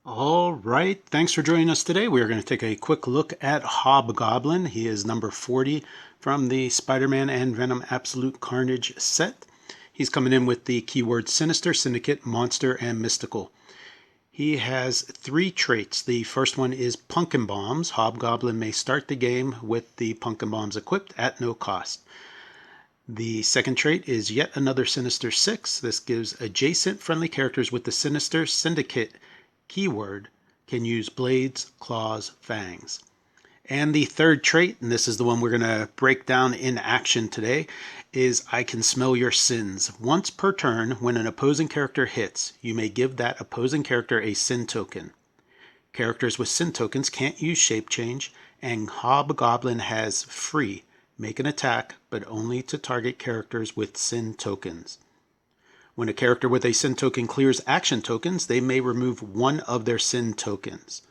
All right, thanks for joining us today. We are going to take a quick look at Hobgoblin. He is number 40 from the Spider-Man and Venom Absolute Carnage set. He's coming in with the keyword Sinister, Syndicate, Monster, and Mystical. He has 3 traits. The first one is Pumpkin Bombs. Hobgoblin may start the game with the Pumpkin Bombs equipped at no cost. The second trait is yet another Sinister 6. This gives adjacent friendly characters with the Sinister Syndicate keyword can use blades, claws, fangs. And the third trait, and this is the one we're going to break down in action today, is I can smell your sins. Once per turn, when an opposing character hits, you may give that opposing character a sin token. Characters with sin tokens can't use shape change, and Hobgoblin has free, make an attack, but only to target characters with sin tokens. When a character with a sin token clears action tokens, they may remove one of their sin tokens.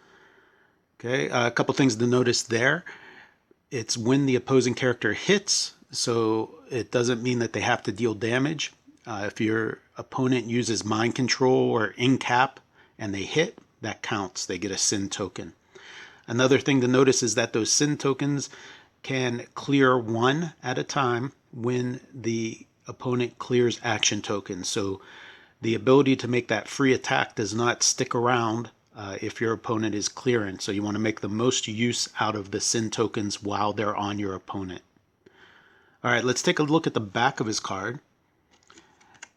Okay, a couple things to notice there. It's when the opposing character hits, so it doesn't mean that they have to deal damage. If your opponent uses mind control or incap and they hit, that counts. They get a sin token. Another thing to notice is that those sin tokens can clear one at a time when the opponent clears action tokens. So the ability to make that free attack does not stick around if your opponent is clearing. So you want to make the most use out of the sin tokens while they're on your opponent. All right, let's take a look at the back of his card.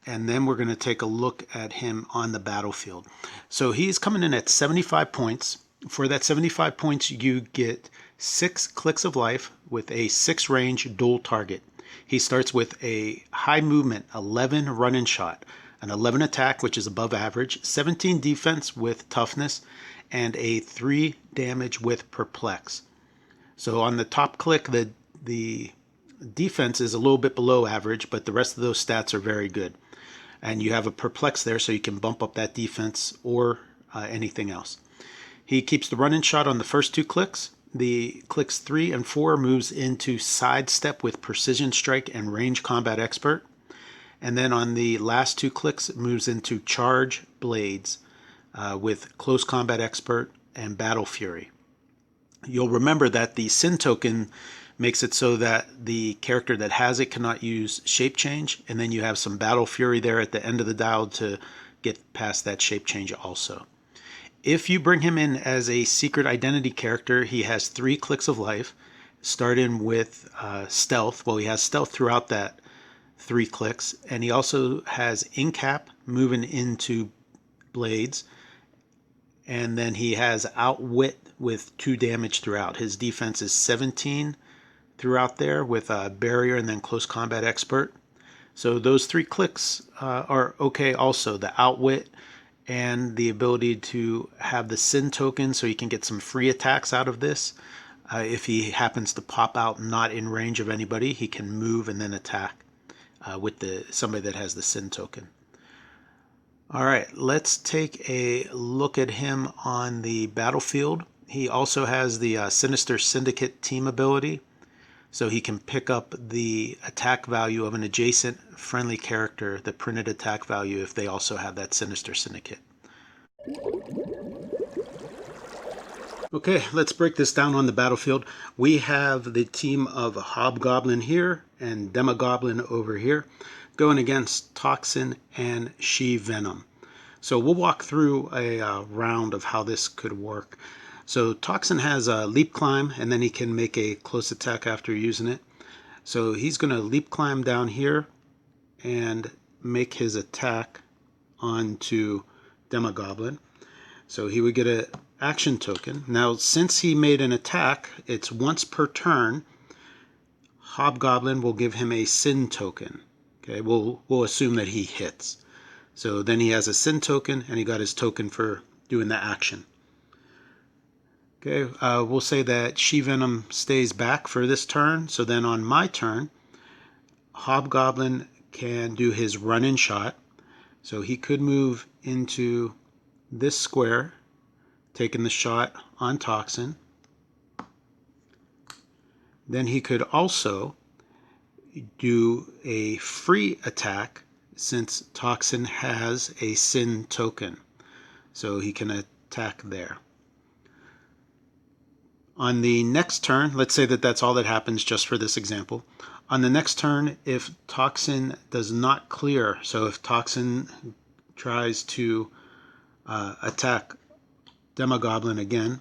And then we're going to take a look at him on the battlefield. So he's coming in at 75 points. For that 75 points, you get 6 clicks of life with a 6 range dual target. He starts with a high movement, 11 run-in shot, an 11 attack, which is above average, 17 defense with toughness, and a 3 damage with perplex. So on the top click, the defense is a little bit below average, but the rest of those stats are very good. And you have a perplex there, so you can bump up that defense or anything else. He keeps the run-in shot on the first 2 clicks. The clicks 3 and 4 moves into sidestep with precision strike and range combat expert. And then on the last 2 clicks, it moves into charge blades with close combat expert and battle fury. You'll remember that the sin token makes it so that the character that has it cannot use shape change, and then you have some battle fury there at the end of the dial to get past that shape change also. If you bring him in as a secret identity character, he has 3 clicks of life, starting with stealth. Well, he has stealth throughout that 3 clicks, and he also has incap moving into blades, and then he has outwit with 2 damage throughout. His defense is 17 throughout there with a barrier and then close combat expert. So those 3 clicks are okay also. The outwit and the ability to have the sin token so you can get some free attacks out of this. If he happens to pop out not in range of anybody, he can move and then attack with somebody that has the sin token. All right, let's take a look at him on the battlefield. He also has the Sinister Syndicate team ability, so he can pick up the attack value of an adjacent friendly character, the printed attack value, if they also have that Sinister Syndicate. Okay, let's break this down on the battlefield. We have the team of Hobgoblin here and Demogoblin over here going against Tucson and She-Venom. So we'll walk through a round of how this could work. So Tucson has a leap climb, and then he can make a close attack after using it. So he's going to leap climb down here and make his attack onto Demogoblin. So he would get an action token. Now, since he made an attack, it's once per turn. Hobgoblin will give him a sin token. Okay, we'll assume that he hits. So then he has a sin token, and he got his token for doing the action. Okay, we'll say that She-Venom stays back for this turn. So then on my turn, Hobgoblin can do his run-in shot. So he could move into this square, taking the shot on Tucson. then he could also do a free attack since Toxin has a sin token. So he can attack there. On the next turn, let's say that that's all that happens just for this example. On the next turn, if Toxin does not clear, so if Toxin tries to attack Demogoblin again,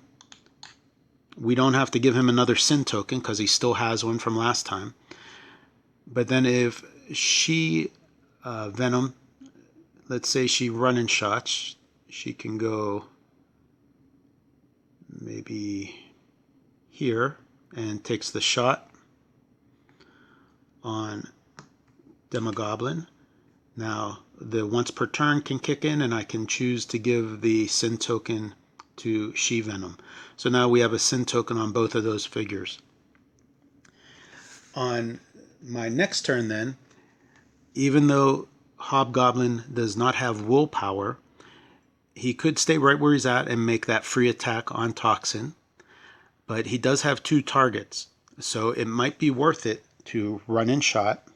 we don't have to give him another sin token because he still has one from last time. But then if she Venom, let's say she run and shots, she can go maybe here and takes the shot on Demogoblin. Now the once per turn can kick in, and I can choose to give the sin token to She Venom. So now we have a sin token on both of those figures. On my next turn then, even though Hobgoblin does not have willpower, he could stay right where he's at and make that free attack on Toxin. But he does have 2 targets, so it might be worth it to run and shot,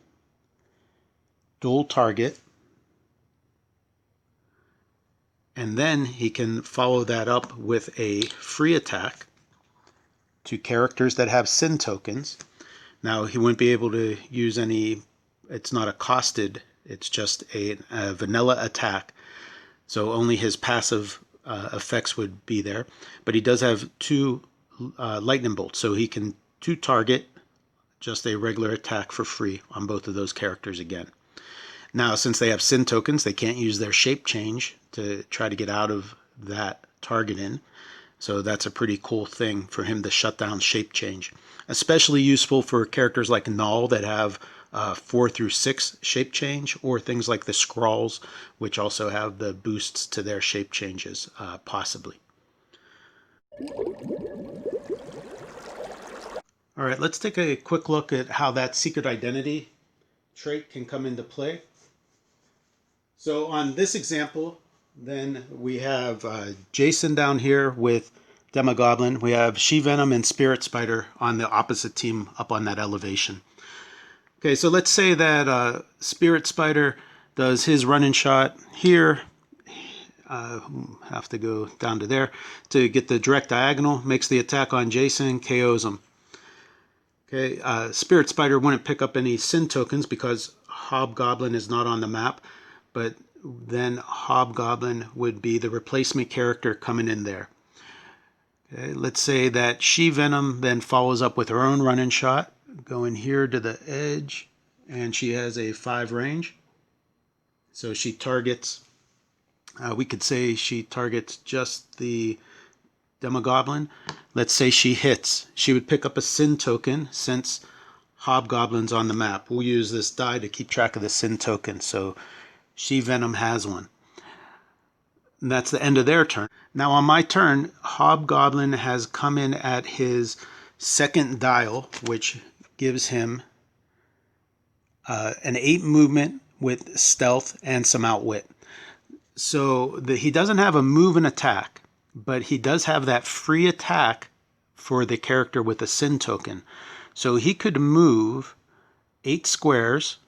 dual target, and then he can follow that up with a free attack to characters that have sin tokens. Now he wouldn't be able to use any, it's not a costed, it's just a vanilla attack, so only his passive effects would be there. But he does have 2 lightning bolts, so he can 2 target just a regular attack for free on both of those characters again. Now since they have sin tokens, they can't use their shape change to try to get out of that target in, so that's a pretty cool thing for him to shut down shape change. Especially useful for characters like Null that have 4 through 6 shape change, or things like the Skrulls, which also have the boosts to their shape changes, possibly. All right, let's take a quick look at how that secret identity trait can come into play. So on this example, then we have Jason down here with Demogoblin. We have She Venom and Spirit Spider on the opposite team up on that elevation. Okay, so let's say that Spirit Spider does his running shot here. Have to go down to there to get the direct diagonal, makes the attack on Jason, KOs him. Okay, Spirit Spider wouldn't pick up any sin tokens because Hobgoblin is not on the map, but then Hobgoblin would be the replacement character coming in there. Okay, let's say that She Venom then follows up with her own run-in shot, going here to the edge, and she has a 5 range. So she targets, we could say she targets just the Demogoblin. Let's say she hits. She would pick up a sin token since Hobgoblin's on the map. We'll use this die to keep track of the sin token. So She Venom has one. And that's the end of their turn. Now on my turn, Hobgoblin has come in at his second dial, which gives him an 8 movement with stealth and some outwit. So he doesn't have a move and attack, but he does have that free attack for the character with a sin token. So he could move 8 squares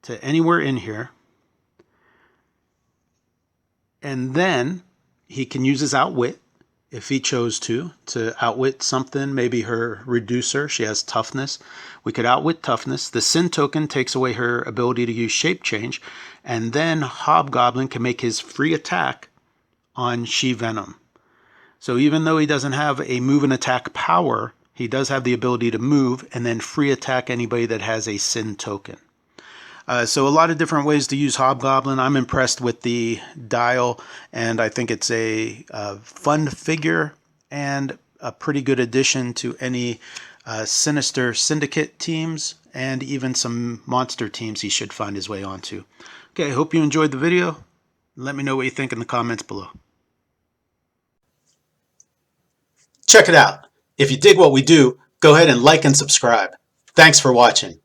to anywhere in here. And then he can use his outwit if he chose to outwit something, maybe her reducer. She has toughness. We could outwit toughness. The sin token takes away her ability to use shape change. And then Hobgoblin can make his free attack on She Venom. So even though he doesn't have a move and attack power, he does have the ability to move and then free attack anybody that has a sin token. So a lot of different ways to use Hobgoblin. I'm impressed with the dial, and I think it's a fun figure and a pretty good addition to any Sinister Syndicate teams and even some monster teams he should find his way onto. Okay, I hope you enjoyed the video. Let me know what you think in the comments below. Check it out. If you dig what we do, go ahead and like and subscribe. Thanks for watching.